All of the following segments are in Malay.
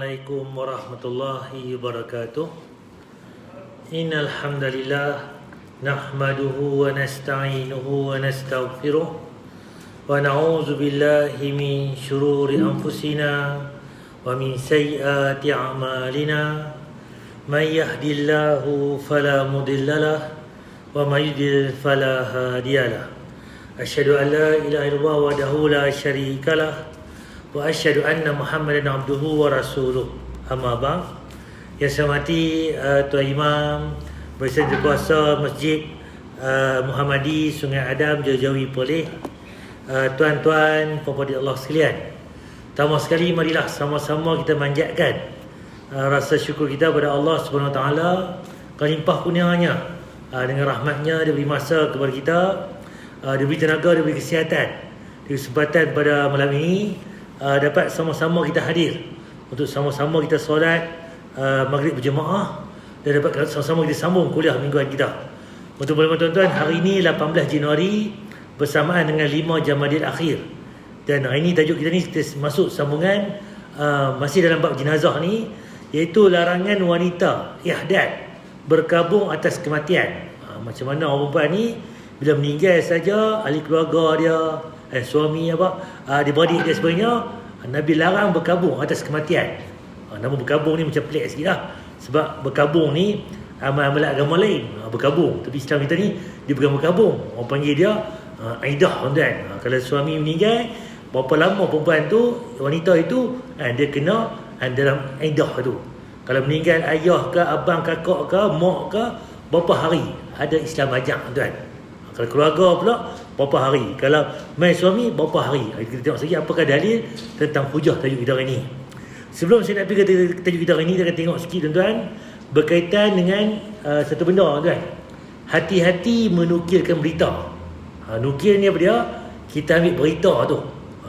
Assalamualaikum warahmatullahi wabarakatuh. Innal hamdalillah nahmaduhu wa nasta'inuhu wa nastaghfiruh wa na'udzu billahi min shururi anfusina wa min sayyiati a'malina. May yahdihillahu fala mudhillalah wa may yudlil fala hadiyalah. Asyhadu an la ilaha illallah wahdahu la syarikalah wa asyhadu anna Muhammadan abduhu wa rasuluh. Amma ba'd. Yang saya hormati Tuan Imam Bersama Kuasa Masjid Muhammadi Sungai Adam Jawi Perlis, tuan-tuan puan-puan Allah sekalian, pertama sekali marilah sama-sama kita manjatkan rasa syukur kita kepada Allah Subhanahu Wa Taala kerana limpah kurnianya, dengan rahmatnya dia beri masa kepada kita, dia beri tenaga, dia beri kesihatan, dia kesempatan pada malam ini dapat sama-sama kita hadir untuk sama-sama kita solat maghrib berjemaah dan dapat sama-sama kita sambung kuliah mingguan kita. Untuk tuan-tuan, hari ini 18 Januari bersamaan dengan 5 Jamadil Akhir, dan hari ini tajuk kita ni kita masuk sambungan masih dalam bab jenazah ni, iaitu larangan wanita ihdad berkabung atas kematian. Macam mana orang perempuan ni bila meninggal saja, ahli keluarga dia, suami adik-beradik dia sebagainya, Nabi larang berkabung atas kematian. Nama berkabung ni macam pelik sikit lah, sebab berkabung ni amal-amal agama lain berkabung, tapi Islam kita ni dia bukan berkabung. Orang panggil dia aidah, tuan-tuan. Kalau suami meninggal, berapa lama perempuan tu, wanita itu dia kena dalam aidah tu. Kalau meninggal ayah ke, abang, kakak ke, mak ke, berapa hari ada Islam ajak, tuan. Kalau keluarga pula berapa hari, kalau mai suami berapa hari. Kita tengok sekali apakah dalil tentang hujah tajuk kita hari ini. Sebelum saya nak pergi ke tajuk kita hari ini, kita akan tengok sikit, tuan-tuan, berkaitan dengan satu benda, tuan. Hati-hati menukilkan berita. Nukil ni apa dia? Kita ambil berita tu,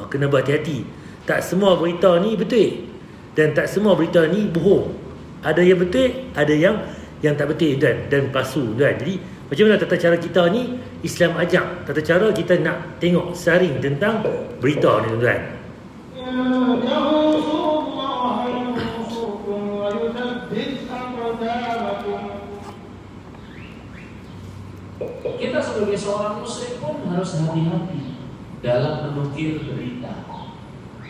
kena berhati-hati. Tak semua berita ni betul, dan tak semua berita ni bohong. Ada yang betul, ada yang tak betul, tuan, dan palsu, tuan. Jadi macam mana tata cara kita ni, Islam ajak tata cara kita nak tengok saring tentang berita ni, tuan. Kita sebagai seorang muslim pun harus hati-hati dalam menukil berita.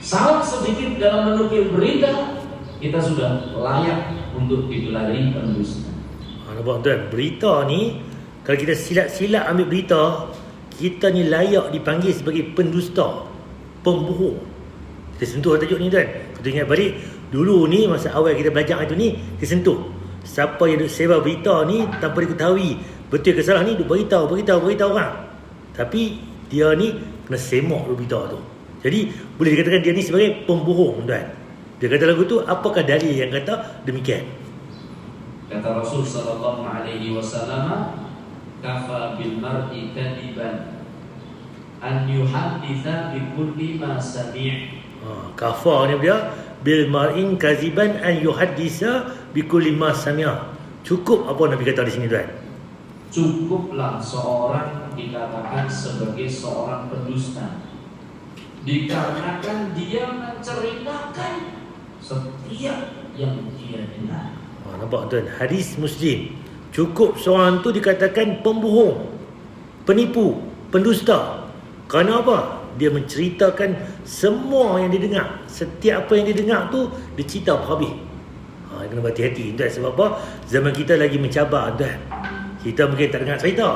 Salah sedikit dalam menukil berita, kita sudah layak untuk digelari pendusta. Nampak, tuan, berita ni kalau kita silap-silap ambil berita, kita ni layak dipanggil sebagai pendusta, pembohong. Kita sentuh tajuk ni, tuan. Kita ingat balik dulu ni, masa awal kita belajar itu ni, kita sentuh siapa yang duk sebar berita ni tanpa diketahui betul ke salah ni, duk beritahu orang, tapi dia ni kena semak berita tu. Jadi boleh dikatakan dia ni sebagai pembohong, tuan. Dia kata lagu tu, apakah dalil yang kata demikian? Kata Rasul sallallahu alaihi wasallam, kafa bil mar'i kadiban an yuhadditha bi kulli ma sami'. Kafa ni dia bil mar'in kaziban an yuhadditha bi kulli ma sami'. Cukup apa Nabi kata di sini, tuan? Cukuplah seorang dikatakan sebagai seorang pendusta dikarenakan dia menceritakan setiap yang dia dengar. Nampak, tuan? Hadis Muslim. Cukup seorang tu dikatakan pembohong, penipu, pendusta. Kerana apa? Dia menceritakan semua yang dia dengar. Setiap apa yang dia dengar tu, dia cerita habis. Kena berhati-hati, tuan. Sebab apa? Zaman kita lagi mencabar, tuan. Kita mungkin tak dengar cerita.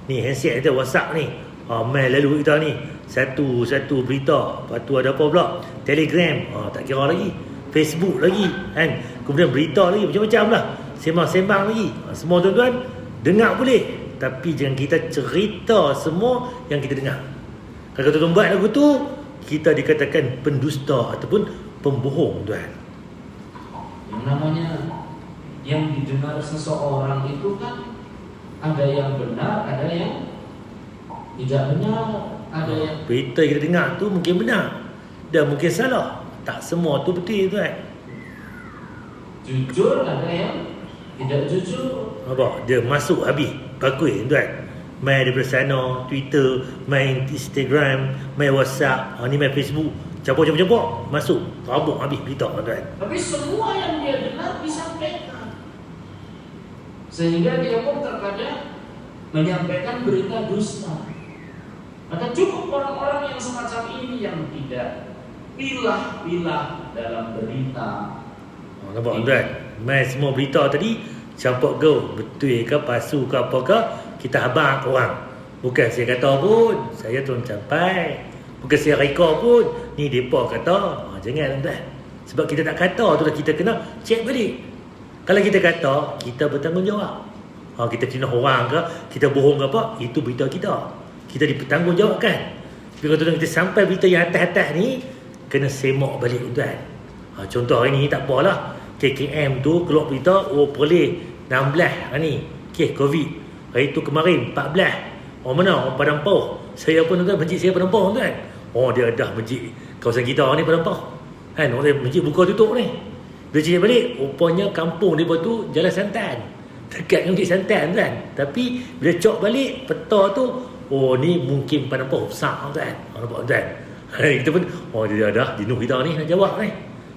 Ni handset kita, WhatsApp ni, mail lalu kita ni, satu berita. Lepas tu ada apa pula? Telegram, tak kira lagi. Facebook lagi, kan? Kemudian berita lagi, macam-macam lah. Sembang-sembang lagi. Semua tuan-tuan dengar boleh, tapi jangan kita cerita semua yang kita dengar. Kalau tuan-tuan buat lagu tu, kita dikatakan pendusta ataupun pembohong, tuan. Yang namanya yang didengar seseorang itu kan ada yang benar, ada yang tidak benar, ada yang berita yang kita dengar tu mungkin benar dan mungkin salah. Tak semua tu betul, tuan. Jujur ada yang tidak jujur. Nampak? Dia masuk habis, bagus, tuan. Main daripada sana, Twitter, main Instagram, main WhatsApp, ni main Facebook. campur, masuk, rabuk habis berita tuan. Tapi semua yang dia dengar disampaikan. Sehingga dia pun terkadang menyampaikan berita dusta. Maka cukup orang-orang yang semacam ini yang tidak pilah-pilah dalam berita. Nampak tuan? Mai semua berita tadi campur go, betul ke palsu ke apakah, kita habaq orang. Bukan saya kata pun, saya turun sampai. Bukan saya reka pun, ni depa kata. Jangan tuan. Sebab kita tak kata tu dah, kita kena cek balik. Kalau kita kata, kita bertanggungjawab. Kita fitnah orang ke, kita bohong ke apa, itu berita kita. Kita dipertanggungjawabkan. Tapi kalau kita sampai berita yang atas-atas ni, kena semak balik tuan. Contoh hari ni tak apalah, KKM tu keluar berita, boleh 16 ni kes COVID. Hari tu kemarin 14. Orang mana? Orang Padang Pauh. Saya pun tuan, masjid saya Padang Pauh tuan. Dia dah masjid kawasan kita ni Padang Pauh. Kan, orang masjid buka tutup ni. Dia cek balik, rupanya kampung dia tu Jalan Santan. Dekat dengan Santan tuan. Tapi bila cok balik peta tu, ni mungkin Padang Pauh besar tuan. Nampak tuan. Kita pun dia dah jenuh kita ni nak jawab ni.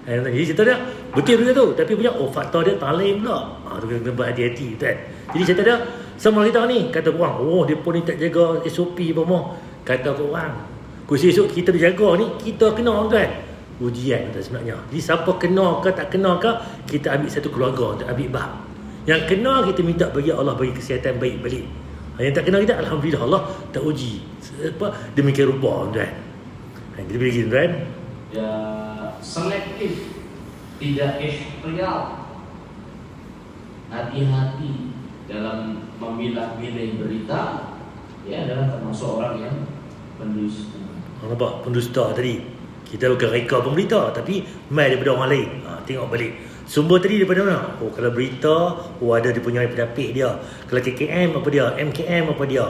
Jadi cerita dia betul benda tu, tapi punya faktor dia talim pula. Tu kena berhati-hati tuan. Jadi cerita dia sama kita ni kata korang, dia pun ni tak jaga SOP apa mau. Kata korang, esok kita berjaga ni, kita kena tuan. Ujian tu sebenarnya. Jadi siapa kena ke tak kena ke, kita ambil satu keluarga untuk ambil bab. Yang kena kita minta bagi Allah bagi kesihatan baik balik. Yang tak kena kita alhamdulillah Allah tak uji. Demikian rupa tuan. Kita bagi tuan. Ya, selektif, tidak ikhtiar. Hati-hati dalam memilah-milih berita. Ya, adalah termasuk orang yang pendusta. Nampak pendusta tadi. Kita bukan reka pemberita, tapi mai daripada orang lain. Tengok balik. Sumber tadi daripada mana? Kalau berita, ada dia punya pendapik dia. Kalau KKM apa dia? MKM apa dia?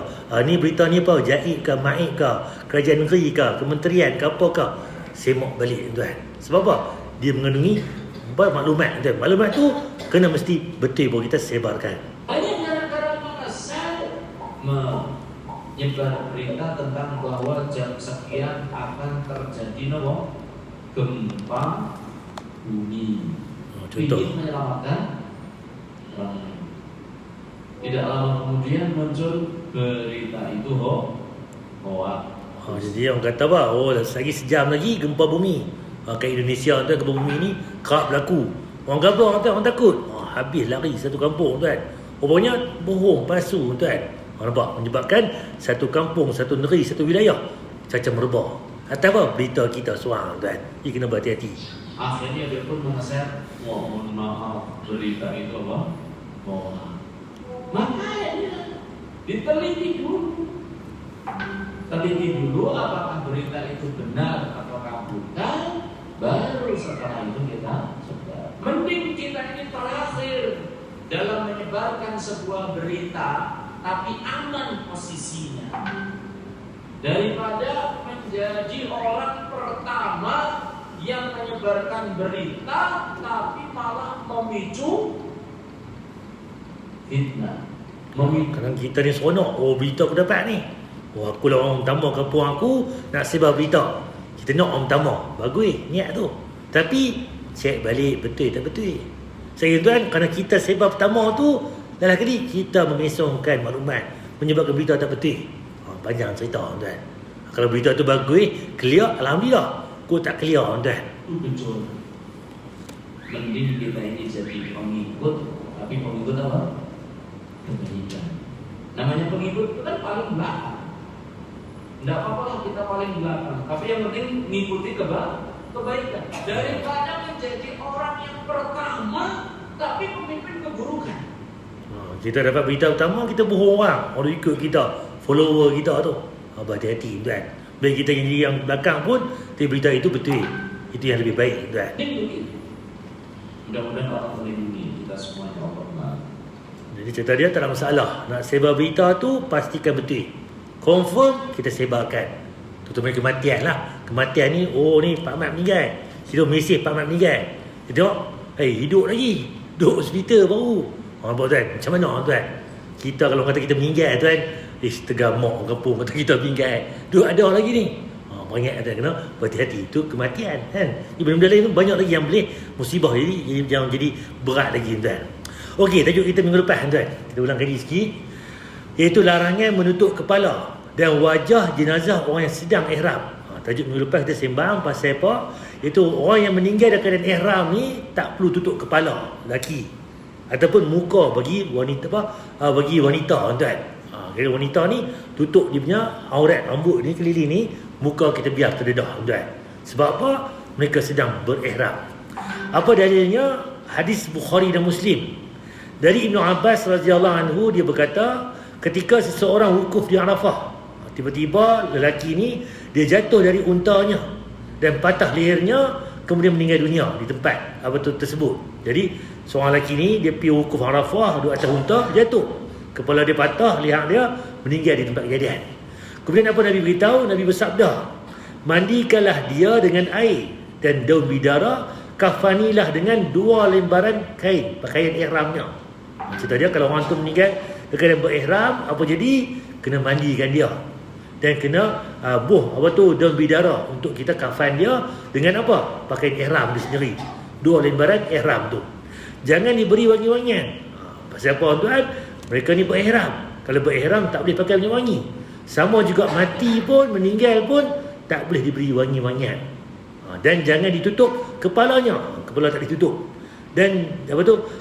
Ni berita ni apa? Jaid ke, Maid ke, Kerajaan Negeri ke, Kementerian ke, apa ke? Semak balik tuan. Sebab apa? Dia mengandungi maklumat tuan. Maklumat tu kena mesti betul baru kita sebarkan. Banyak negara mengasal menyebar berita tentang bahwa jam sekian akan terjadi gempa bumi. Ingin menyelamatkan orang. Tidak lama kemudian muncul berita itu hoax. Jadi orang kata apa? Lagi sejam lagi gempa bumi. Kat Indonesia tuan, gempa bumi ni kerap berlaku. Orang gabung tuan, orang takut. Habis lari satu kampung tuan. Rupanya bohong, palsu tuan. Nampak? Menyebabkan satu kampung, satu negeri, satu wilayah cacat merebah. Atau apa? Berita kita seorang tuan. Jadi kena berhati-hati. Akhirnya dia pun mengeser, mohon maaf, berita itu apa? Makanya diteliti dulu. Teliti dulu apakah berita itu benar atau bukan. Baru setelah itu kita sebar. Mending kita ini terakhir dalam menyebarkan sebuah berita, tapi aman posisinya, daripada menjadi orang pertama yang menyebarkan berita tapi malah memicu fitnah. Kadang kita ni seronok, berita aku dapat ni, aku lah orang utama kampung aku nak sebar berita. Kita nak orang utama, bagus niat tu. Tapi cek balik betul tak betul. Saya tuan, kerana kita sebar pertama tu, dalam kali kita memesongkan maklumat, menyebabkan berita tak betul. Panjang cerita tuan. Kalau berita tu bagus, clear, alhamdulillah. Kau tak clear tuan. Betul. Mending kita ini jadi pengikut, tapi pengikut apa? Kebaikan. Namanya pengikut itu kan paling belakang. Tidak apa-apa lah kita paling belakang, tapi yang penting mengikuti kebaikan. Daripada menjadi orang yang pertama tapi pemimpin keburukan. Kita dapat berita utama, kita bohong orang ikut kita, follower kita tu. Berhati-hati tuan. Bila kita jadi yang belakang pun, berita itu betul. Itu yang lebih baik tuan. Mudah-mudahan Allah melindungi kita semuanya, Allah. Jadi cerita dia tak ada masalah. Nak sebar berita tu pastikan betul. Confirm kita sebarkan. Terutama kematian lah. Kematian ni, ni Pak Mat meninggal. Hidup mesej Pak Mat meninggal. Kita tengok, hidup lagi. Duduk hospital baru. Nampak tuan, macam mana tuan? Kita kalau kata kita meninggal tuan, tergamuk kampung kata kita meninggal. Duduk ada lagi ni. Banyak ada kena berhati-hati, itu kematian kan. Ini benda lain tu banyak lagi yang boleh musibah, jadi jangan jadi berat lagi tuan. Okey, tajuk kita minggu lepas tuan, kita ulang kali sikit, iaitu larangan menutup kepala dan wajah jenazah orang yang sedang ihram. Tajuk minggu lepas kita sembang pasal apa, iaitu orang yang meninggal dalam keadaan ihram ni tak perlu tutup kepala lelaki ataupun muka bagi wanita bagi wanita tuan. Jadi wanita ni tutup dia punya aurat, rambut ni keliling ni, muka kita biar terdedah tuan. Sebab apa? Mereka sedang berihram. Apa dalilnya? Hadis Bukhari dan Muslim dari Ibnu Abbas radhiyallahu anhu, dia berkata ketika seseorang wukuf di Arafah, tiba-tiba lelaki ni dia jatuh dari untanya dan patah lehernya, kemudian meninggal dunia di tempat tersebut. Jadi seorang lelaki ni dia pergi wukuf Arafah, duduk atas unta, jatuh, kepala dia patah, leher dia, meninggal di tempat kejadian. Kemudian apa Nabi beritahu? Nabi bersabda, mandikanlah dia dengan air dan daun bidara, kafanilah dengan 2 lembaran kain, pakaian ihramnya. Cerita dia, kalau orang tu meninggal dekat berihram, apa jadi? Kena mandikan dia dan kena daun bidara untuk kita kafan dia dengan apa? Pakaian ihram dia sendiri, 2 lembaran ihram tu. Jangan diberi wangi-wangian. Pasal apa tuan? Mereka ni berihram. Kalau berihram tak boleh pakai wangi-wangi. Sama juga mati pun, meninggal pun tak boleh diberi wangi-wangian. Dan jangan ditutup kepalanya. Kepala tak ditutup. Dan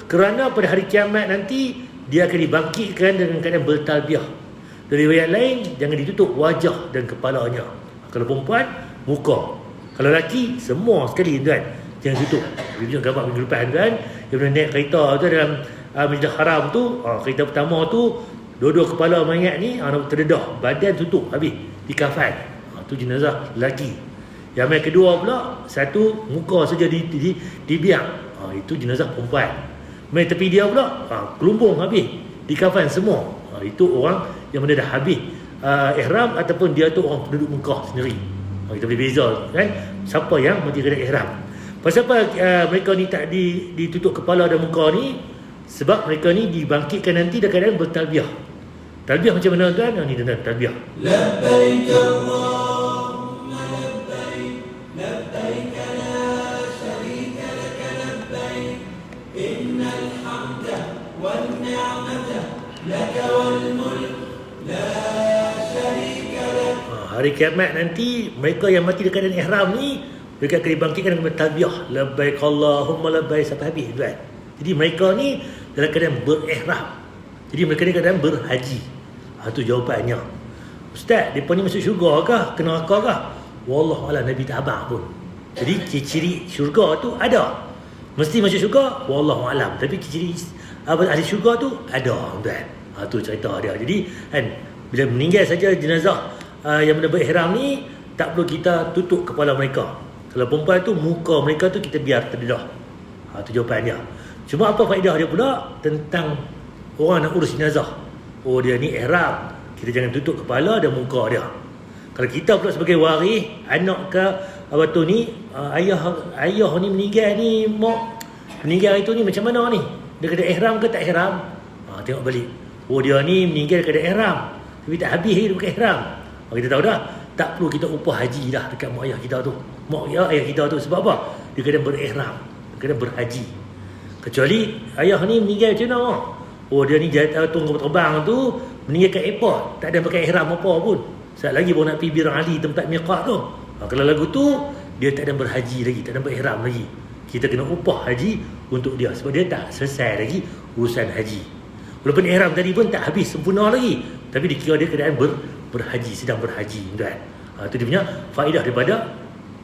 kerana pada hari kiamat nanti dia akan dibangkitkan dengan keadaan bertalbiah. Dari riwayat lain, jangan ditutup wajah dan kepalanya. Kalau perempuan, muka. Kalau lelaki, semua sekali tuan. Jangan tutup. Dia tunjuk gambar minggu lepas tuan, dia pernah naik kereta tu dalam Masjidil Haram tu. Kereta pertama tu, dua-dua kepala mayat ni terdedah, badan tutup habis, dikafan. Tu jenazah lelaki. Yang kedua pula, satu muka saja dibiang. Itu jenazah perempuan. Main tepi dia pula, kelumbung habis, dikafan semua. Itu orang yang mana dah habis ihram, ataupun dia tu orang penduduk Mekah sendiri. Kita boleh beza kan, siapa yang mati kena ihram. Pasal apa mereka ni tak ditutup kepala dan muka ni? Sebab mereka ni dibangkitkan nanti dalam keadaan bertalbiah. Talbiah macam mana tuan? Ni tuan, talbiah. Labbaik Allahumma labbaik, labbaik la syarika lak labbaik, innal hamda wan ni'mata lak wal mulk la syarika lak. Hari kiamat nanti mereka yang mati dekat keadaan ihram ni, mereka akan dibangkitkan dengan talbiah, labbaik Allahumma labbaik sampai habis tuan. Jadi mereka ni dalam keadaan berihram. Jadi mereka ni keadaan berhaji. Itu jawapannya. Ustaz, mereka ni masuk syurga kah? Ke neraka kah? Wallahualam, Nabi tak abang pun. Jadi ciri-ciri syurga tu ada. Mesti masuk syurga? Wallahualam. Tapi ciri-ciri ahli syurga tu ada tuan. Itu cerita dia. Jadi kan, bila meninggal saja jenazah yang berihram ni, tak perlu kita tutup kepala mereka. Kalau perempuan tu, muka mereka tu kita biar terdedah. Itu jawapan dia. Cuma apa faedah dia pula tentang orang nak urus jenazah? Dia ni ihram, kita jangan tutup kepala dan muka dia. Kalau kita pula sebagai waris, anak ke ayah ni meninggal ni, mak meninggal itu ni macam mana ni? Dia kena ihram ke tak ihram? Tengok balik. Dia ni meninggal kena ihram, tapi tak habis hidup ke ihram. Kita tahu dah, tak perlu kita upah haji dah dekat mak ayah kita tu. Mak ayah kita tu sebab apa? Dia kena berihram, dia kena berhaji. Kecuali ayah ni meninggal macam mana? Dia ni tunggu terbang tu, meninggal kat airport, tak ada pakai ihram apa pun. Sekejap lagi baru nak pergi Bir Ali, tempat miqat tu. Kalau lagu tu, dia tak ada berhaji lagi, tak ada berihram lagi. Kita kena upah haji untuk dia, sebab dia tak selesai lagi urusan haji. Walaupun ihram tadi pun tak habis sempurna lagi, tapi dikira dia keadaan berhaji, sedang berhaji tuan. Itu dia punya faedah daripada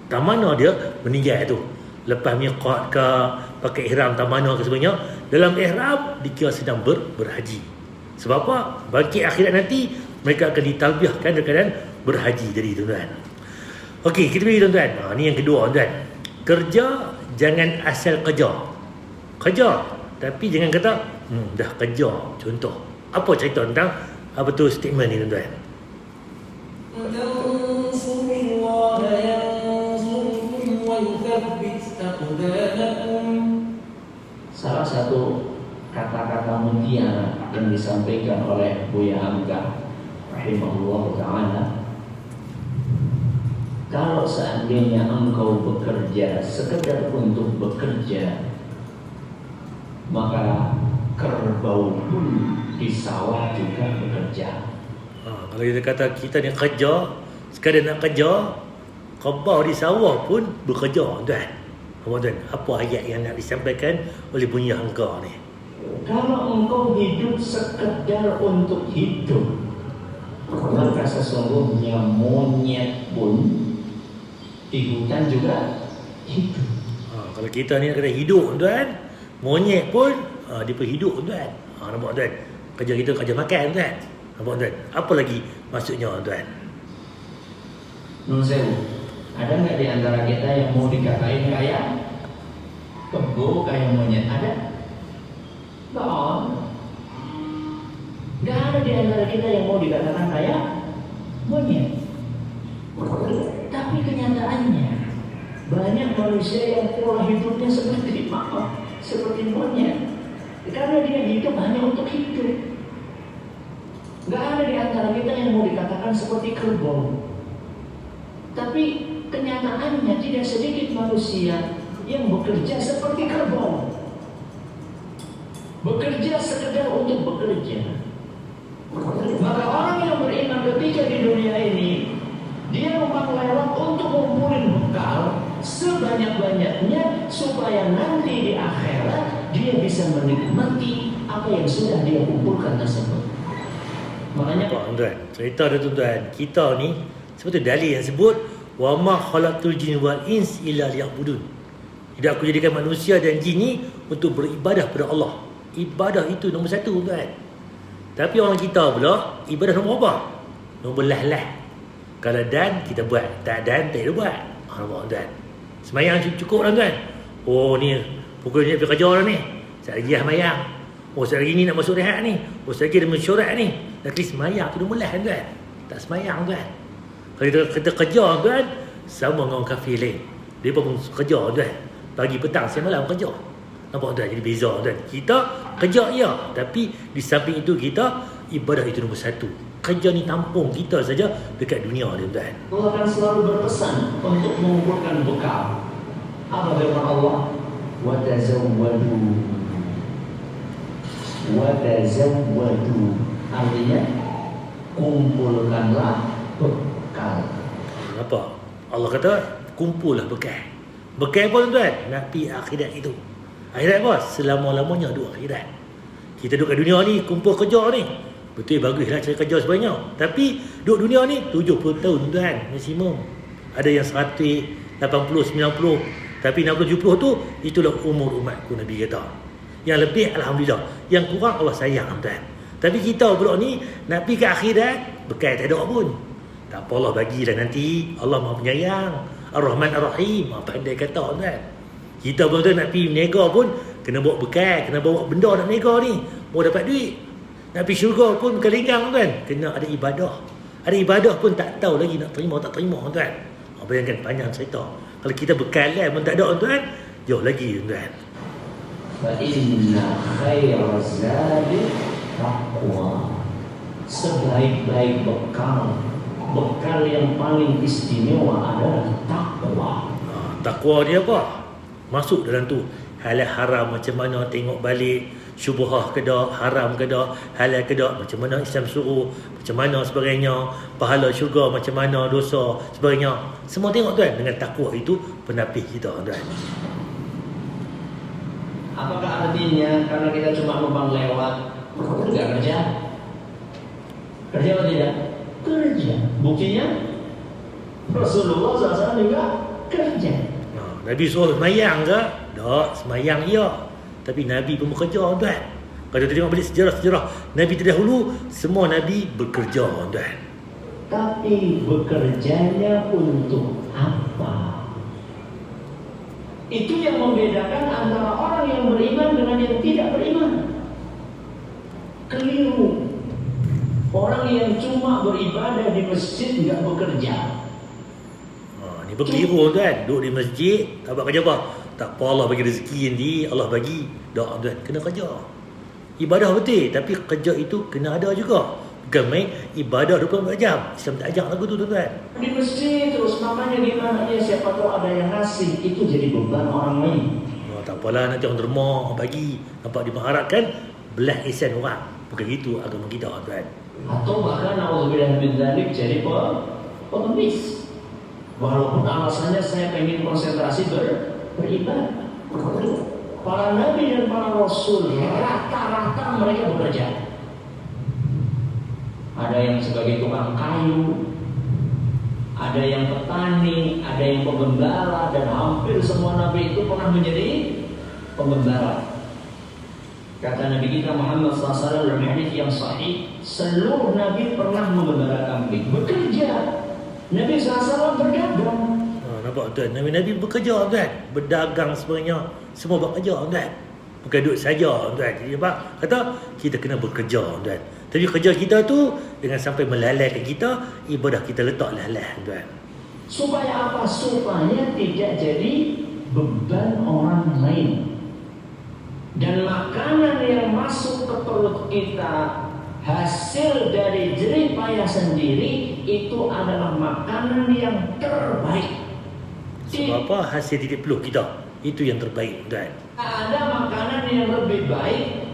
tamana dia meninggal tu. Lepas miqat ke, pakai ihram tamana ke sebenarnya, dalam ihram dikira sedang berhaji. Sebab apa? Bangkit akhirat nanti mereka akan ditalbiahkan dalam keadaan berhaji jadi tuan. Okey, kita pergi tuan-tuan. Ni yang kedua tuan. Kerja jangan asal kerja. Kerja tapi jangan kata dah kerja. Contoh, apa cerita tentang statement ni tuan-tuan? Salah satu kata-kata mulia yang disampaikan oleh Buya Hamka rahimahullah ta'ala, Kalau seandainya engkau bekerja sekedar untuk bekerja, maka kerbau pun di sawah juga bekerja. Kalau kita kata kita ni kerja, sekadar nak kerja, kerbau di sawah pun bekerja, tuan. Tuan, apa ayat yang nak disampaikan oleh Bunyah Angka ni? Kalau engkau hidup sekedar untuk hidup, maka sesungguhnya monyet pun di hutan juga hidup. Kalau kita ni nak kata hidup, tuan, monyet pun dia pun hidup, tuan. Nampak, tuan? Kerja kita kerja makan, tuan. Nampak, tuan? Apa lagi maksudnya, tuan? Nun sewu, ada nggak di antara kita yang mau dikatain kayak kebo, kayak monyet? Ada? Nggak ada di antara kita yang mau dikatakan kayak monyet. Tapi kenyataannya banyak manusia yang pola hidupnya seperti monyet, karena dia hidup hanya untuk hidup. Nggak ada di antara kita yang mau dikatakan seperti kerbau. Tapi kenyataannya tidak sedikit manusia yang bekerja seperti kerbau. Bekerja sekedar untuk bekerja. Maka orang yang beriman ketika di dunia ini, dia memang lewat untuk mengumpulin bekal sebanyak-banyaknya supaya nanti di akhirat dia bisa menikmati apa yang sudah dia kumpulkan tersebut. Makanya tuan, cerita dia tuan, kita ni seperti dalil yang sebut wa ma khalaqtul jinna wal ins illa liya'budun. Tidak aku jadikan manusia dan jin ni untuk beribadah kepada Allah. Ibadah itu nombor satu, tuan. Tapi orang kita pula ibadah nombor apa? Nombor lah. Kalau dan kita buat, tak dan tak ada buat. Nampak, tuan? Semayang cukup lah, tuan. Oh ni pukul ni pergi kerja dah ni. Sekejap lagi semayang. Oh sekejap lagi ni nak masuk rehat ni. Oh sekejap lagi ada mesyuarat ni. Dah kali semayang tu nombor lah, tuan. Tak semayang, tuan. Kalau kita kerja, tuan, sama dengan orang kafir lain. Dia pun kerja, tuan. Pagi petang siang malam kerja. Nampak, tuan? Jadi beza, tuan. Kita kerja ya, tapi di samping itu kita ibadah itu nombor satu. Kerja ni tampung kita saja dekat dunia ni, tuan. Allah akan selalu berpesan untuk mengumpulkan bekal. Apa firman Allah? Wa tazawwadu. Wa tazawwadu. Artinya kumpulkanlah bekal. Apa? Allah kata kumpullah bekal. Bekal apa, tuan? Nak pergi akhirat itu. Akhirat apa? Selama-lamanya duduk akhirat. Kita duduk kat dunia ni kumpul kerja ni. Betul, baguslah cari kerja sebanyak. Tapi duduk dunia ni 70 tahun, tuan, maksimum. Ada yang 100, 80, 90. Tapi 60, 70 tu itulah umur umatku, Nabi kata. Yang lebih alhamdulillah, yang kurang Allah sayang, tuan. Tapi kita pula ni nak pergi ke akhirat bekal tak ada pun. Tak apa, Allah bagilah nanti. Allah Maha Penyayang, Ar-Rahman Ar-Rahim. Pandai kata, tuan. Kita pun nak pergi berniaga pun kena bawa bekal, kena bawa benda nak berniaga ni. Mau dapat duit. Nak pergi syurga pun bukan lenggang, tuan. Kena ada ibadah. Ada ibadah pun tak tahu lagi nak terima tak terima, tuan. Bayangkan panjang cerita. Kalau kita bekalan pun tak ada, tuan, jauh lagi, tuan. Fa inna khairaz zadi taqwa. Sebaik-baik bekal yang paling istimewa adalah takwa. Takwa dia apa? Masuk dalam tu. Halal haram macam mana tengok balik, syubhah ke tak, haram ke tak, halal ke tak, macam mana Islam suruh, macam mana sebagainya, pahala syurga macam mana, dosa sebagainya. Semua tengok, tuan. Dengan takwa itu penapih kita, tuan. Apakah artinya karena kita cuma numpang lewat enggak kerja? Kerja atau tidak? Kerja. Buktinya Rasulullah SAW juga kerja. Nabi suruh semayang ke? Tak, semayang ya. Tapi Nabi pun bekerja, tuan. Kalau kita tengok balik sejarah-sejarah Nabi terdahulu, semua Nabi bekerja, tuan. Tapi bekerjanya untuk apa? Itu yang membedakan antara orang yang beriman dengan yang tidak beriman. Keliru. Orang yang cuma beribadah di masjid tidak bekerja. Ni berkeliru, tuan. Duduk di masjid, tak buat kerja apa? Tak apa, Allah bagi rezeki nanti, Allah bagi. Tak, tuan, kena kerja. Ibadah betul, tapi kerja itu kena ada juga. Bukan main ibadah 24 jam. Islam tak ajak lagu tu tuan-tuan. Di masjid terus namanya gimana ya, siapa tahu ada yang ngasih, itu jadi beban orang lain. Tak apalah, nanti orang derma, orang bagi. Nampak diharapkan belah ihsan orang. Bukan gitu agama kita tuan. Atau bahkan nauzubillah min dzalik jadi pengemis. Walaupun alasannya saya pengen konsentrasi beribadah. Para nabi dan para rasul rata-rata mereka bekerja. Ada yang sebagai tukang kayu, ada yang petani, ada yang pengembala, dan hampir semua nabi itu pernah menjadi pengembala. Kata Nabi kita Muhammad SAW dalam hadis yang sahih, seluruh nabi pernah mengembala kambing, bekerja. Nabi SAW berdagang. Nampak tuan, Nabi bekerja tuan. Berdagang sebenarnya semua bekerja tuan. Bukan duduk saja tuan. Jadi apa? Kata kita kena bekerja tuan. Tapi kerja kita tu dengan sampai melalaikan kita, ibadah kita letak lalai tuan. Supaya apa? Supaya tidak jadi beban orang lain. Dan makanan yang masuk ke perut kita hasil dari jerih payah sendiri itu adalah makanan yang terbaik. Sebab apa? Hasil didik peluh kita itu yang terbaik tuan. Ada makanan yang lebih baik,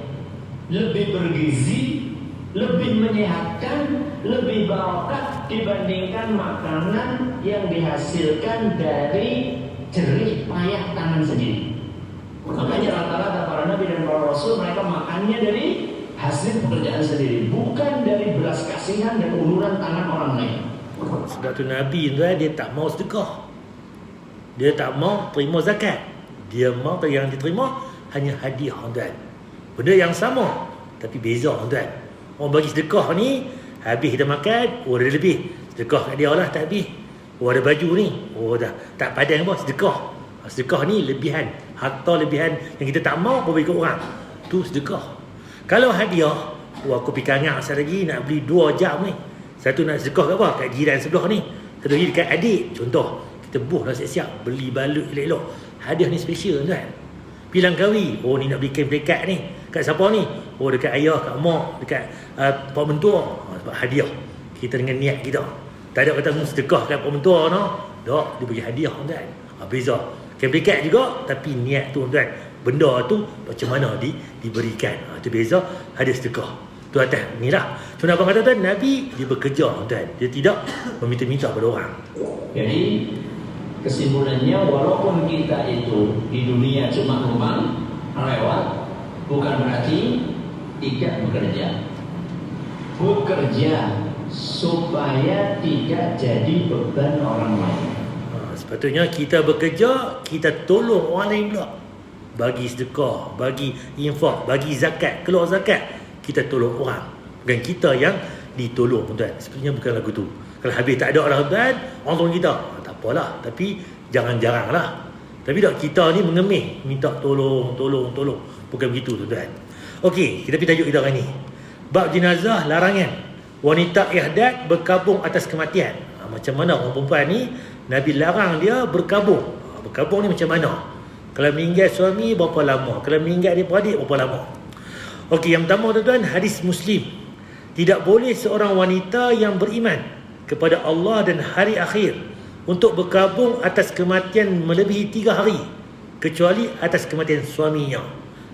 lebih bergizi, lebih menyehatkan, lebih barokah dibandingkan makanan yang dihasilkan dari jerih payah tangan sendiri. Makanya rata-rata para nabi dan para rasul mereka makannya dari hasil pekerjaan sendiri, bukan dari belas kasihan dan uluran tangan orang lain. Sebab tu Nabi tuan, dia tak mau sedekah. Dia tak mau terima zakat. Dia mau yang diterima hanya hadiah tuan. Benda yang sama tapi beza tuan. Orang bagi sedekah ni, habis kita makan, oh dah lebih. Sedekah kat dia lah tak habis. Oh ada baju ni, oh dah tak padan apa, sedekah. Sedekah ni lebihan, harta lebihan yang kita tak mau bagi ke orang. Tu sedekah. Kalau hadiah, oh aku pergi kangak sekali lagi nak beli 2 jam ni. Satu nak sedekah kat apa? Kat jiran sebelah ni. Satu lagi dekat adik. Contoh, kita buh dah siap-siap beli balut elok-elok. Hadiah ni special tuan. Pilang kahwin, oh ni nak beli kain pelikat ni. Kat siapa ni? Oh dekat ayah, kat mak, dekat pak mentua. Sebab hadiah. Kita dengan niat kita. Tak ada kata sedekah kat pak mentua no. Tak, dia bagi hadiah tuan. Beza. Kain pelikat juga tapi niat tu tuan. Benda tu macam mana diberikan. Itu beza hadiah sedekah. Tu atas ni lah. Cuma abang kata tuan, Nabi dia bekerja tuan. Dia tidak meminta-minta pada orang. Jadi kesimpulannya, walaupun kita itu di dunia cuma numpang lewat, bukan berarti tidak bekerja. Bekerja supaya tidak jadi beban orang lain. Sepatutnya kita bekerja, kita tolong orang lain pula. Bagi sedekah, bagi infak, bagi zakat, keluar zakat, kita tolong orang. Bukan kita yang ditolong tuan. Sepatutnya bukan lagu tu. Kalau habis tak ada orang tuan, orang tolong kita, tak apalah. Tapi jangan-jarang lah. Tapi tak, kita ni mengemih, minta tolong. Bukan begitu tuan. Okey, kita pergi tajuk kita hari ni. Bab jenazah larangan. Wanita ihdad berkabung atas kematian. Macam mana orang perempuan ni, Nabi larang dia berkabung. Berkabung ni macam mana? Kalau meninggal suami berapa lama? Kalau meninggal adik-beradik berapa lama? Okey, yang pertama tuan-tuan, hadis Muslim. Tidak boleh seorang wanita yang beriman kepada Allah dan hari akhir untuk berkabung atas kematian melebihi 3 hari kecuali atas kematian suaminya.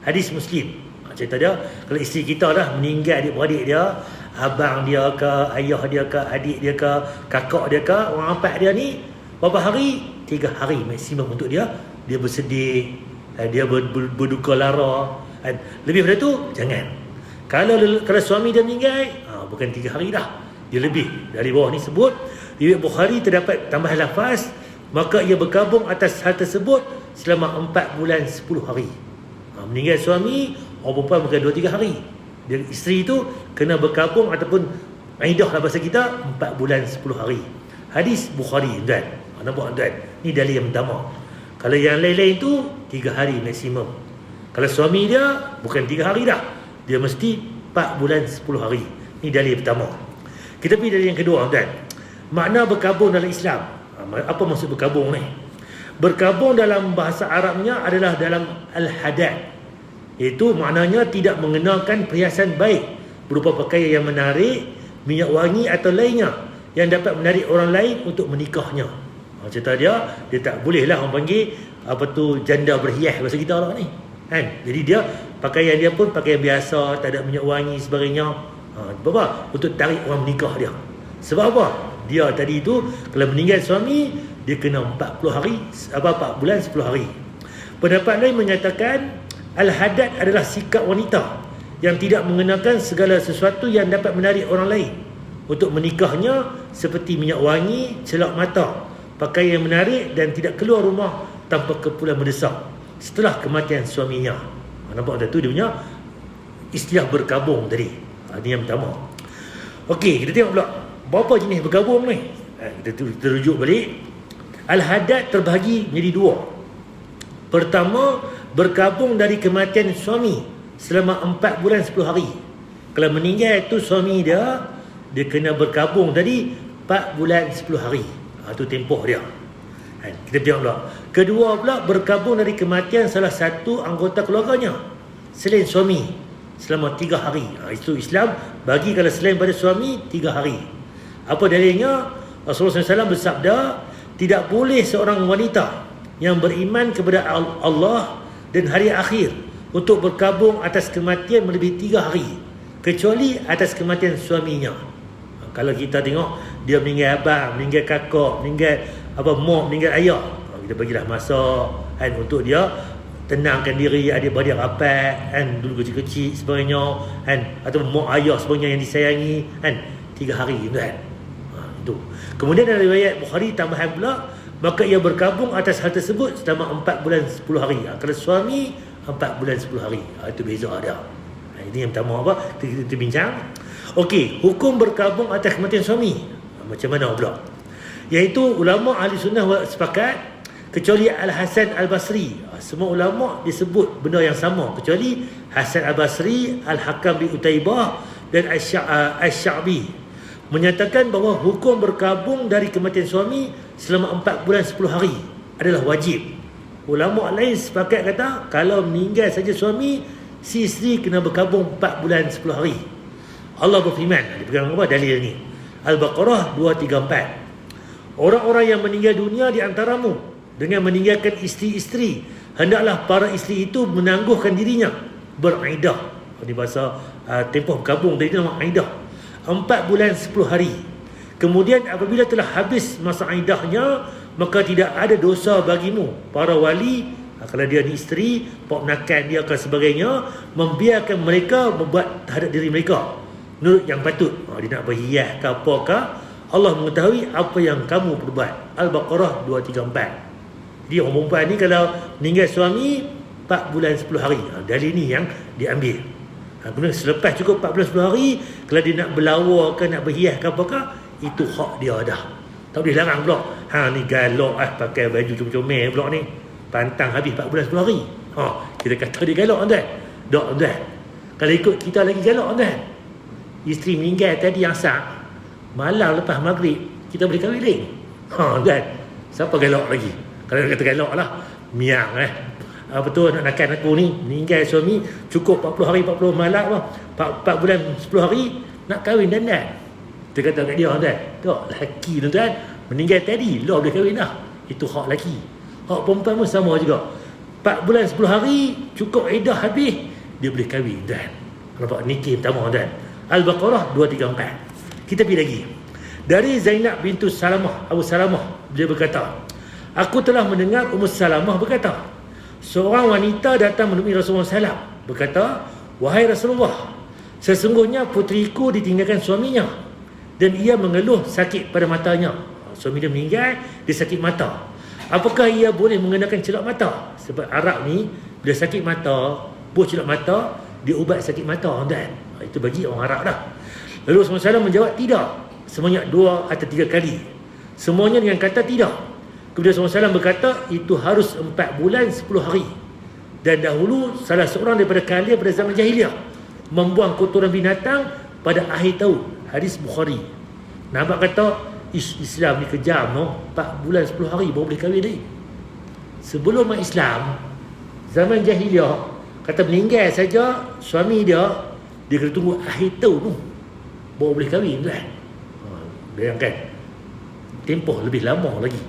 Hadis Muslim. Cerita dia, kalau isteri kita dah meninggal adik-beradik dia, abang dia ke, ayah dia ke, adik dia ke, kakak dia ke, orang empat dia ni, berapa hari? 3 hari maksimum untuk dia bersedih, dia berduka lara. Lebih daripada tu jangan. Kalau suami dia meninggal, bukan 3 hari dah, dia lebih. Dari bawah ni sebut riwayat Bukhari terdapat tambahan lafaz, maka ia berkabung atas hal tersebut selama 4 bulan 10 hari. Meninggal suami, orang perempuan bukan 2-3 hari. Dia isteri tu kena berkabung ataupun iddah lah bahasa kita 4 bulan 10 hari. Hadis Bukhari tuan. Nampak tuan? Ni dalil yang pertama. Kalau yang lain-lain tu 3 hari maksimum. Kalau suami dia bukan 3 hari dah, dia mesti 4 bulan 10 hari. Ni dalil pertama. Kita pergi dalil yang kedua tuan. Makna berkabung dalam Islam. Apa maksud berkabung ni? Berkabung dalam bahasa Arabnya adalah dalam al-hadad. Itu maknanya tidak mengenakan perhiasan baik berupa pakaian yang menarik, minyak wangi atau lainnya yang dapat menarik orang lain untuk menikahnya. Cerita dia tak bolehlah orang panggil apa tu janda berhias bahasa kita lah ni. Kan? Jadi dia pakaian dia pun pakaian biasa, tak ada minyak wangi sebagainya. Apa? Untuk tarik orang menikah dia. Sebab apa? Dia tadi tu kalau meninggal suami, dia kena 40 hari, 4 bulan 10 hari. Pendapat lain menyatakan al-haddad adalah sikap wanita yang tidak mengenakan segala sesuatu yang dapat menarik orang lain untuk menikahnya, seperti minyak wangi, celak mata, pakaian yang menarik, dan tidak keluar rumah tanpa keperluan mendesak setelah kematian suaminya. Nampak tak tu dia punya istilah berkabung tadi. Ini yang pertama. Okey, kita tengok pula berapa jenis berkabung ni. Kita rujuk balik. Al-haddad terbahagi menjadi 2. Pertama, berkabung dari kematian suami selama 4 bulan 10 hari. Kalau meninggal itu suami dia kena berkabung tadi 4 bulan 10 hari. Itu tempoh dia. Kita tengok pula. Kedua pula, berkabung dari kematian salah satu anggota keluarganya selain suami selama 3 hari. Itu Islam bagi kalau selain pada suami 3 hari. Apa dalilnya? Rasulullah SAW bersabda, tidak boleh seorang wanita yang beriman kepada Allah dan hari akhir untuk berkabung atas kematian melebihi 3 hari kecuali atas kematian suaminya. Kalau kita tengok dia meninggal abang, meninggal kakak, meninggal mak, meninggal ayah, kita bagilah masa kan untuk dia tenangkan diri, adik-beradik rapat kan, dulu kecil-kecil sebagainya kan, atau mak ayah sebagainya yang disayangi kan, 3 hari tu kan. Itu. Kemudian dalam riwayat Bukhari tambahan pula, maka ia berkabung atas hal tersebut selama 4 bulan 10 hari. Kalau suami 4 bulan 10 hari. Itu beza dia. Ini yang pertama apa? Kita bincang. Okey, hukum berkabung atas kematian suami. Macam mana pula? Iaitu ulama ahli sunnah sepakat kecuali Al-Hasan Al-Basri. Semua ulama disebut benda yang sama kecuali Hasan Al-Basri, Al-Hakam bin Utaibah dan Asy-Sya'bi menyatakan bahawa hukum berkabung dari kematian suami selama 4 bulan 10 hari adalah wajib. Ulama lain sepakat kata kalau meninggal saja suami, si isteri kena berkabung 4 bulan 10 hari. Allah berfirman, dia pegang apa dalil ni? Al-Baqarah 234. Orang-orang yang meninggal dunia di antaramu dengan meninggalkan isteri-isteri, hendaklah para isteri itu menangguhkan dirinya beriddah. Ini bahasa tempoh berkabung tadi nama iddah. 4 bulan 10 hari. Kemudian apabila telah habis masa iddahnya, maka tidak ada dosa bagimu para wali, kalau dia ni isteri, pak menakan dia dan sebagainya, membiarkan mereka membuat terhadap diri mereka menurut yang patut. Dia nak berhias ke apakah, Allah mengetahui apa yang kamu perbuat. Al-Baqarah 234. Dia orang perempuan ni kalau meninggal suami 4 bulan 10 hari. Dari ni yang diambil. Kemudian selepas cukup 4 bulan 10 hari, kalau dia nak berlawa ke, nak berhias ke apakah, itu hak dia dah. Tak boleh larang pula. Ni galak pakai baju comel-comel pula ni. Pantang habis 4 bulan 10 hari. Kita kata dia galak tuan. Tak tuan. Kalau ikut kita lagi galak tuan. Isteri meninggal tadi yang sah, malam lepas maghrib kita boleh kahwin lagi. Tuan. Siapa galak lagi? Kalau dia kata galak lah, miang apa tu nak aku ni meninggal suami cukup 40 hari 40 malam 4 bulan 10 hari nak kahwin dan dia kata kat dia tuan, tak lelaki tuan meninggal tadi lah boleh kahwin dah. Itu hak lelaki. Hak perempuan pun sama juga. 4 bulan 10 hari cukup iddah habis, dia boleh kahwin tuan. Nampak nikah pertama tuan. Al-Baqarah 234. Kita pergi lagi. Dari Zainab bintu Salamah, Abu Salamah, dia berkata, aku telah mendengar Ummu Salamah berkata, seorang wanita datang menemui Rasulullah SAW berkata, wahai Rasulullah, sesungguhnya putriku ditinggalkan suaminya dan ia mengeluh sakit pada matanya. Suami dia meninggal, dia sakit mata. Apakah ia boleh mengenakan celak mata? Sebab Arab ni bila sakit mata, buah celak mata, dia ubat sakit mata tuan. Itu bagi orang Arab dah. Lalu Rasulullah SAW menjawab tidak, sebanyak 2 atau 3 kali. Semuanya dengan kata tidak. Kemudian Rasulullah SAW berkata itu harus 4 bulan 10 hari. Dan dahulu salah seorang daripada kalian pada zaman jahiliah membuang kotoran binatang pada akhir tahun. Hadis Bukhari. Nampak kata Islam ni kejam 4 bulan 10 hari baru boleh kahwin lagi. Sebelum Islam, zaman jahiliah, kata meninggal saja suami dia kena tunggu akhir tahun tu. baru boleh kahwin tuan. Bayangkan tempoh lebih lama lagi.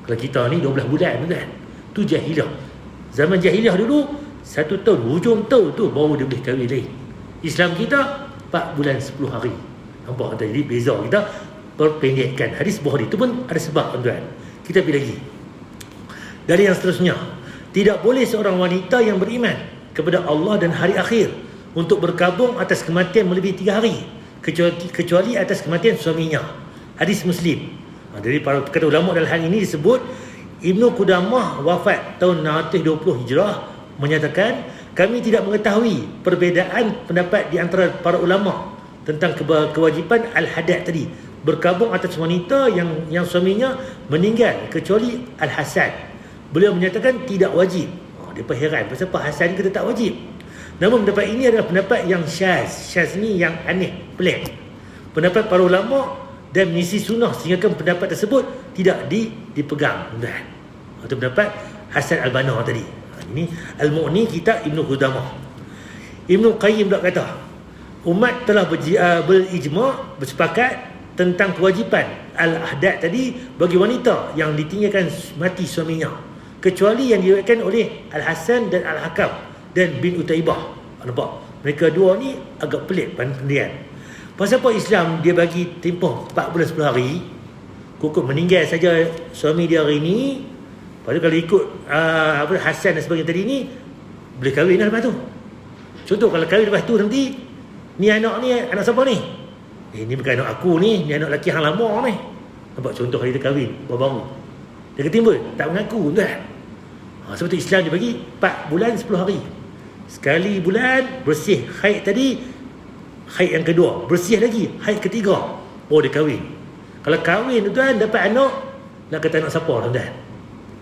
Kalau kita ni 12 bulan tuan, tu jahiliah. Zaman jahiliah dulu 1 tahun, hujung tahun tu baru dia boleh kahwin lagi. Islam kita 4 bulan 10 hari. Nampak tak? Jadi beza kita perpendekkan. Hadis Bukhari itu pun ada sebab tuan. Kita pergi lagi. Dari yang seterusnya, tidak boleh seorang wanita yang beriman kepada Allah dan hari akhir untuk berkabung atas kematian melebihi 3 hari kecuali atas kematian suaminya. Hadis Muslim. Dari para kata ulama dalam hal ini disebut Ibnu Qudamah wafat tahun 620 Hijrah menyatakan, kami tidak mengetahui perbezaan pendapat di antara para ulama tentang kewajipan al-hadad tadi, berkabung atas wanita yang suaminya meninggal kecuali al-hasad. Beliau menyatakan tidak wajib. Dia pun heran pasal apa Hasan kata tak wajib. Namun pendapat ini adalah pendapat yang syaz. Syaz ni yang aneh, pelik. Pendapat para ulama dan mengisi sunnah sehingga pendapat tersebut tidak dipegang. Itu pendapat Hasan Al-Banna tadi. Ini Al-Mu'ni kitab Ibnu Qudamah. Ibnu Qayyim tak kata umat telah berijma' bersepakat tentang kewajipan al-ahdad tadi bagi wanita yang ditinggalkan mati suaminya, kecuali yang diriwayatkan oleh Al-Hasan dan Al-Hakam dan bin Utaibah. Nampak? Mereka dua ni agak pelik pendian. Pasal apa Islam dia bagi tempoh 4 bulan 10 hari, kukuk meninggal saja suami dia hari ni. Padahal kalau ikut Hasan dan sebagainya tadi ni, boleh kahwin dah lepas tu. Contoh kalau kahwin lepas tu nanti, ni anak siapa ni? Ni bukan anak aku ni anak lelaki hang lama ni. Nampak contoh hari dia kahwin baru-baru. Dia ketimbul, tak mengaku tuan. Sebab tu Islam dia bagi 4 bulan 10 hari. Sekali bulan bersih haid tadi, haid yang kedua, bersih lagi, haid ketiga, baru dia kahwin. Kalau kahwin tuan dapat anak, nak kata anak siapa tuan?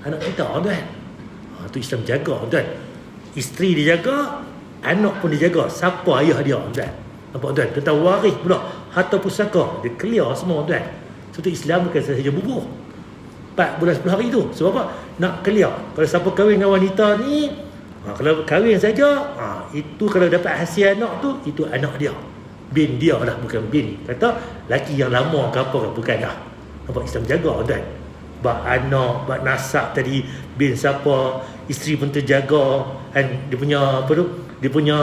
Anak kita tuan. Tu Islam jaga tuan. Isteri dia jaga, anak pun dia jaga. Siapa ayah dia tuan? Nampak tuan? Tentang waris pula, harta pusaka, dia clear semua tuan. Sebab tu Islam bukan sahaja bubuh 4 bulan 10 hari tu. Sebab apa? Nak clear. Kalau siapa kahwin dengan wanita ni, kalau kahwin saja, itu kalau dapat hasil anak tu, itu anak dia. Bin dia lah, bukan bin. Kata laki yang lama ke apa ke, bukan dah. Nampak Islam jaga tuan. Bak anak, bak nasab tadi, bin siapa, isteri pun terjaga. Dan dia punya apa tu? Dia punya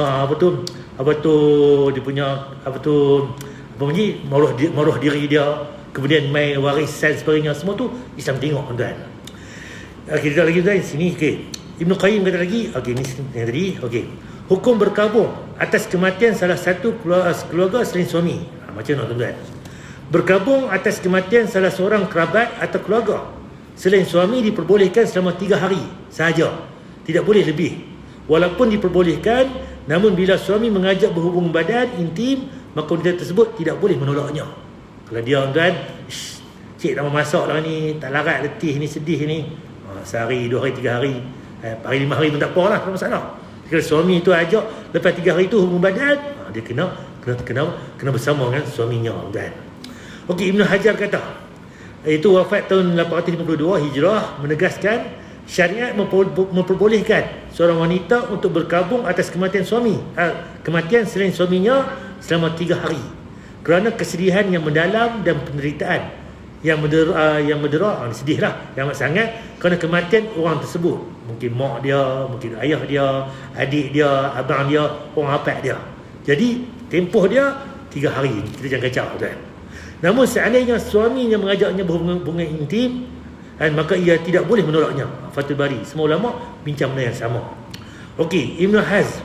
maruah diri dia, kemudian mai warisan sebagainya, semua tu Islam tengok tuan. Okey, kita lagi tuan sini. Okey, Ibnu Qayyim kata lagi, okey ni yang tadi, okey. Hukum berkabung atas kematian salah satu keluarga selain suami. Macam mana tuan? Berkabung atas kematian salah seorang kerabat atau keluarga selain suami diperbolehkan selama 3 hari sahaja. Tidak boleh lebih. Walaupun diperbolehkan, namun bila suami mengajak berhubung badan intim, maka wanita tersebut tidak boleh menolaknya. Kalau dia tuan, cik tak mau masak lah ni, tak larat letih ni, sedih ni, sehari, 2 hari, 3 hari, 4 hari, 5 hari pun tak apa lah, tak masalah. Kalau suami tu ajak lepas 3 hari tu hubung badan, dia kena bersama dengan suaminya tuan. Okey, Ibn Hajar kata, itu wafat tahun 852 Hijrah, menegaskan syariat memperbolehkan seorang wanita untuk berkabung atas kematian selain suaminya selama 3 hari kerana kesedihan yang mendalam dan penderitaan yang mendera, sedihlah yang amat sangat kerana kematian orang tersebut. Mungkin mak dia, mungkin ayah dia, adik dia, abang dia, orang apak dia. Jadi tempoh dia 3 hari. Kita jangan kacau tuan. Namun seandainya suaminya mengajaknya berhubungan intim, maka ia tidak boleh menolaknya. Fathul Bari, semua ulama bincang benda yang sama. Okey, Ibn Hazm,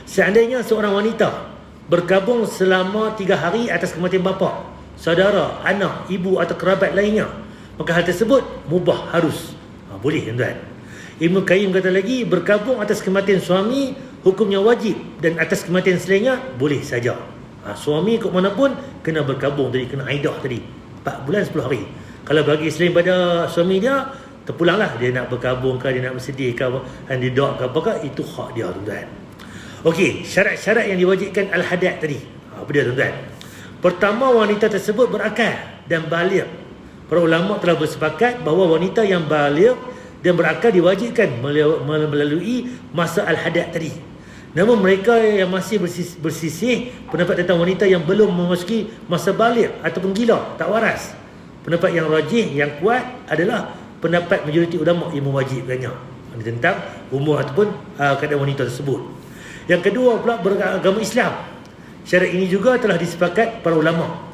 seandainya seorang wanita berkabung selama 3 hari atas kematian bapa, saudara, anak, ibu atau kerabat lainnya, maka hal tersebut mubah, harus. Boleh tuan. Ibn Qayyim kata lagi, berkabung atas kematian suami hukumnya wajib, dan atas kematian selainnya boleh saja. Suami ke mana pun kena berkabung tadi, kena aidah tadi 4 bulan 10 hari. Kalau bagi selain pada suami dia, terpulanglah dia nak berkabung ke, dia nak bersedih ke, dan dia doa ke apakah, itu hak dia tuan. Okey, syarat-syarat yang diwajibkan al-hadad tadi, apa dia tuan? Pertama, wanita tersebut berakal dan baligh. Para ulama telah bersepakat bahawa wanita yang baligh dan berakal diwajibkan melalui masa al-hadad tadi. Namun mereka yang masih bersisih pendapat tentang wanita yang belum memasuki masa baligh ataupun gila, tak waras, pendapat yang rajih, yang kuat adalah pendapat majoriti ulama yang mewajibkannya tentang umur ataupun keadaan wanita tersebut. Yang kedua pula, beragama Islam. Syarat ini juga telah disepakati para ulama.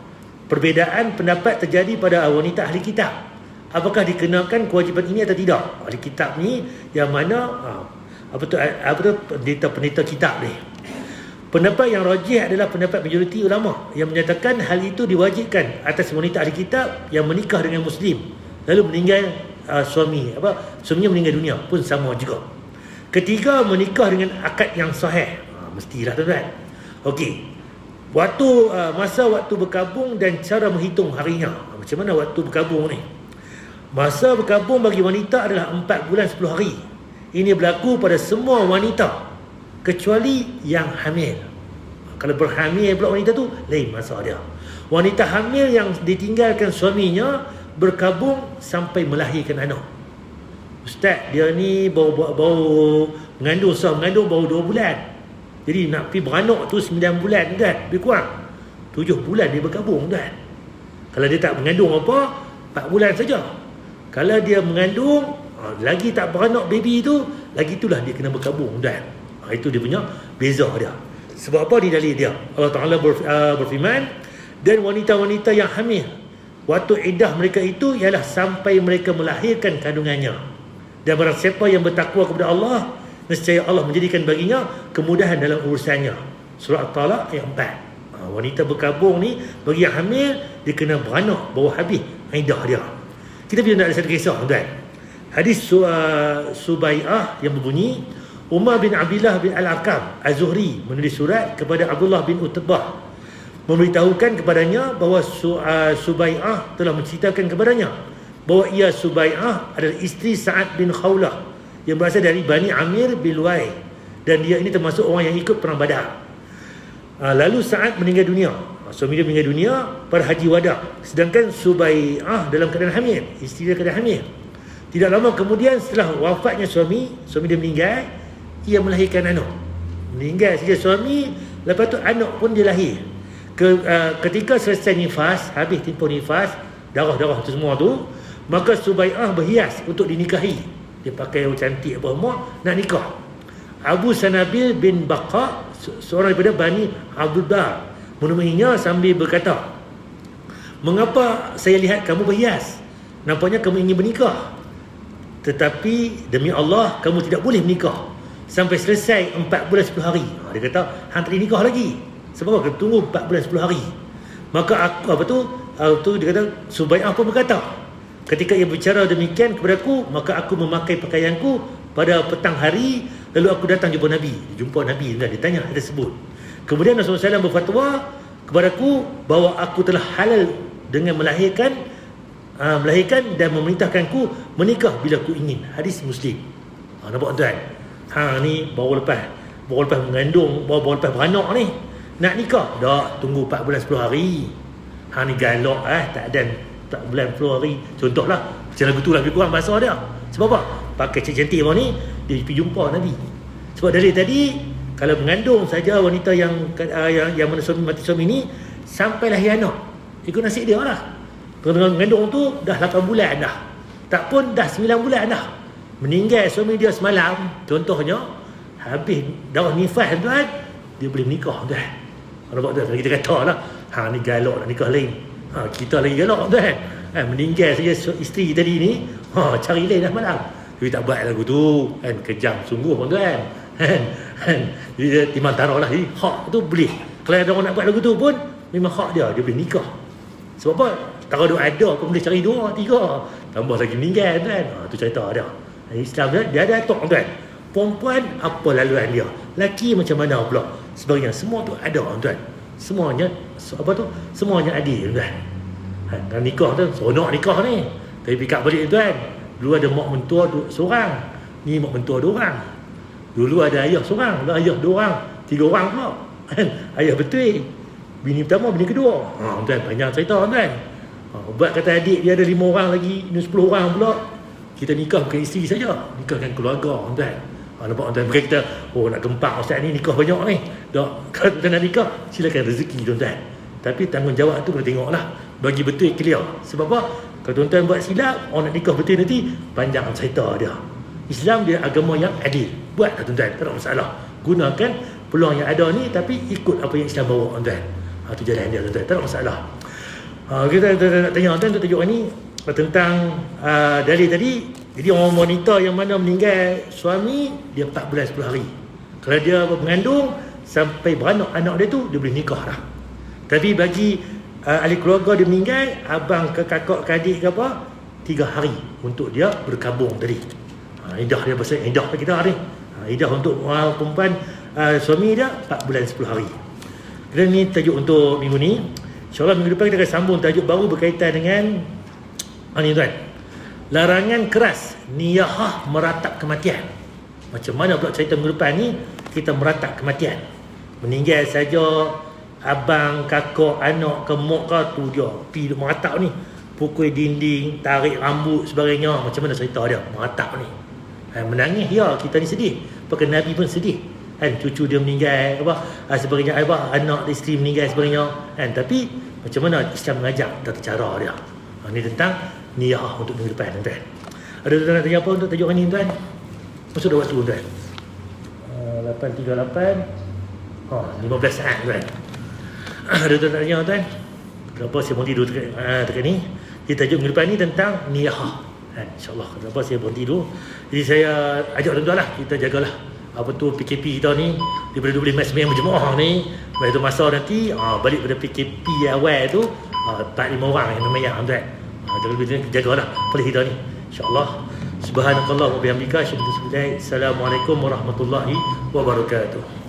Perbezaan pendapat terjadi pada wanita ahli kitab. Apakah dikenakan kewajiban ini atau tidak? Ahli kitab ni yang mana apa tu pendeta kitab ni. Pendapat yang rajih adalah pendapat majoriti ulama yang menyatakan hal itu diwajibkan atas wanita ahli kitab yang menikah dengan muslim lalu meninggal suaminya meninggal dunia pun sama juga. Ketiga, menikah dengan akad yang sahih. Mestilah tuan-tuan. Okey. Masa waktu berkabung dan cara menghitung harinya. Macam mana waktu berkabung ni? Masa berkabung bagi wanita adalah 4 bulan 10 hari. Ini berlaku pada semua wanita kecuali yang hamil. Kalau berhamil pula wanita tu, lain masa dia. Wanita hamil yang ditinggalkan suaminya berkabung sampai melahirkan anak. Ustaz, dia ni baru mengandung baru 2 bulan. Jadi nak pergi beranak tu 9 bulan kan, lebih kurang 7 bulan dia berkabung kan. Kalau dia tak mengandung apa, 4 bulan saja. Kalau dia mengandung lagi tak beranak baby tu, lagi itulah dia kena berkabung kan. Itu dia punya beza dia. Sebab apa di dalil dia? Allah Ta'ala berfirman, dan wanita-wanita yang hamil, waktu iddah mereka itu ialah sampai mereka melahirkan kandungannya. Dan barang siapa yang bertakwa kepada Allah, nescaya Allah menjadikan baginya kemudahan dalam urusannya. Surah At-Talaq ayat 4. Wanita berkabung ni, bagi yang hamil, dia kena beranak baru habis iddah dia. Kita pergi nak ada satu kisah tuan. Hadis Subai'ah yang berbunyi, Umar bin Abdullah bin Al-Aqam Az-Zuhri menulis surat kepada Abdullah bin Utbah, memberitahukan kepadanya bahawa Subai'ah telah menceritakan kepadanya bahawa ia Subai'ah adalah isteri Sa'ad bin Khawlah yang berasal dari Bani Amir bin Luay, dan dia ini termasuk orang yang ikut perang Badar. Lalu Sa'ad meninggal dunia. Suami dia meninggal dunia pada Haji Wada, sedangkan Subai'ah dalam keadaan hamil, isteri dia keadaan hamil. Tidak lama kemudian setelah wafatnya suami dia meninggal, ia melahirkan anak. Meninggal saja suami, lepas tu anak pun dia lahir. Ketika selesai nifas, habis tempoh nifas, darah-darah tu semua tu, maka Subai'ah berhias untuk dinikahi. Dia pakai yang cantik apa semua, nak nikah. Abu Sanabil bin Baqa, seorang daripada Bani Abdul Bar, menemuinya sambil berkata, "Mengapa saya lihat kamu berhias? Nampaknya kamu ingin bernikah. Tetapi demi Allah, kamu tidak boleh menikah sampai selesai 4 bulan 10 hari." Dia kata, hang tak nikah lagi. Sebab apa? Tunggu 4 bulan 10 hari. Maka aku, dia kata, Subai'ah pun berkata, ketika ia berbicara demikian kepadaku, maka aku memakai pakaianku pada petang hari, lalu aku datang jumpa Nabi. Jumpa Nabi, dia tanya, ada sebut. Kemudian Rasulullah SAW berfatwa kepadaku bahawa aku telah halal dengan melahirkan dan memerintahkanku menikah bila aku ingin. Hadis Muslim. Nampak tuan? Ni baru lepas mengandung, baru lepas beranak ni, nak nikah dah, tunggu 4 bulan 10 hari. Ni galak tak ada 4 bulan 10 hari. Contohlah macam lagu tu lah, lebih kurang bahasa dia. Sebab apa? Pakai cantik apa ni, dia pergi jumpa Nabi. Sebab dari tadi, kalau mengandung saja wanita yang mana mati suami ni sampai lahir anak, ikut nasib dia lah. Dengan mengandung tu dah 8 bulan dah, tak pun dah 9 bulan dah, meninggal suami dia semalam contohnya, habis darah nifas tuan, dia boleh menikah tuan. Nampak tuan? Kalau kita kata lah, ni galak nak nikah lain, kita lagi galak tuan. Meninggal saja isteri tadi ni, cari lain dah malam. Tapi tak buat lagu tu kan, kejam sungguh tuan. Dia timbang taruh lah, hak tu boleh. Kalau ada orang nak buat lagu tu pun memang hak dia boleh nikah. Sebab apa? Kalau ada pun boleh cari 2, 3, tambah lagi meninggal kan. Tu cerita dia. Islam dia ada atok tuan. Perempuan apa laluan dia, lelaki macam mana pula sebagainya, semua tu ada tuan. Semuanya semuanya adil tuan. Dan nikah tu seronok nikah ni. Tapi pick up balik tuan. Dulu ada mak mentua seorang, ni mak mentua 2 orang. Dulu ada ayah seorang, ada ayah 2 orang, 3 orang pula. Ayah betul. Bini pertama, bini kedua. Tuan, panjang cerita tuan. Buat kata adik dia ada 5 orang lagi, ini 10 orang pula. Kita nikah bukan isteri saja, nikahkan keluarga tuan. Nampak tuan, bukan kita nak gempak ustaz ni nikah banyak ni. Dah, kalau tuan nak nikah silakan rezeki tuan-tuan. Tapi tanggungjawab tu kena tengoklah, bagi betul clear. Sebab apa? Kalau tuan-tuan buat silap, orang nak nikah betul nanti panjang cerita dia. Islam dia agama yang adil. Buatlah tuan-tuan, tak ada masalah. Gunakan peluang yang ada ni tapi ikut apa yang Islam bawa tuan-tuan. Tu jalan dia tuan-tuan, tak ada masalah. Kita nak tanya tuan untuk tajuk ni tentang dalil tadi. Jadi orang wanita yang mana meninggal suami dia 4 bulan 10 hari. Kalau dia mengandung sampai beranak anak dia tu dia boleh nikah dah. Tapi bagi ahli keluarga dia meninggal, abang ke kakak ke adik ke apa, 3 hari untuk dia berkabung tadi. Idah dia pasal idah kita hari. Idah untuk perempuan suami dia 4 bulan 10 hari. Dan ni tajuk untuk minggu ni. InsyaAllah minggu depan kita akan sambung tajuk baru berkaitan dengan ni tuan. Larangan keras niyahah meratap kematian. Macam mana pula cerita minggu depan ni kita meratap kematian. Meninggal saja abang, kakak, anak ke mak ke tu dia pergi meratap ni. Pukul dinding, tarik rambut sebagainya. Macam mana cerita dia meratap ni. Menangis ya, kita ni sedih. Pakai Nabi pun sedih. Kan cucu dia meninggal sebagainya, anak isteri meninggal sebagainya kan. Tapi macam mana Islam mengajak tata cara dia. Ini tentang niyah untuk minggu depan tuan. Ada tuan nak tanya apa untuk tajuk ni tuan? Masuk dah waktu tuan. 8.38 15 saat tuan. Ada tuan nak tanya tuan? Kenapa saya berhenti dulu dekat ni? Jadi tajuk minggu depan ni tentang niyah. InsyaAllah kenapa saya berhenti dulu. Jadi saya ajak tuan-tuan lah, kita jagalah apa tu PKP kita ni daripada 12 Mac sembahyang berjemaah ni. Lepas tu masa nanti balik pada PKP awal tu 4-5 orang yang memayang tuan. Jagalah polis kita ni insya-Allah. Subhanakallah wa bihamdika asyhadu an la ilaha illa anta astaghfiruka wa atubu ilaik. Assalamualaikum warahmatullahi wabarakatuh.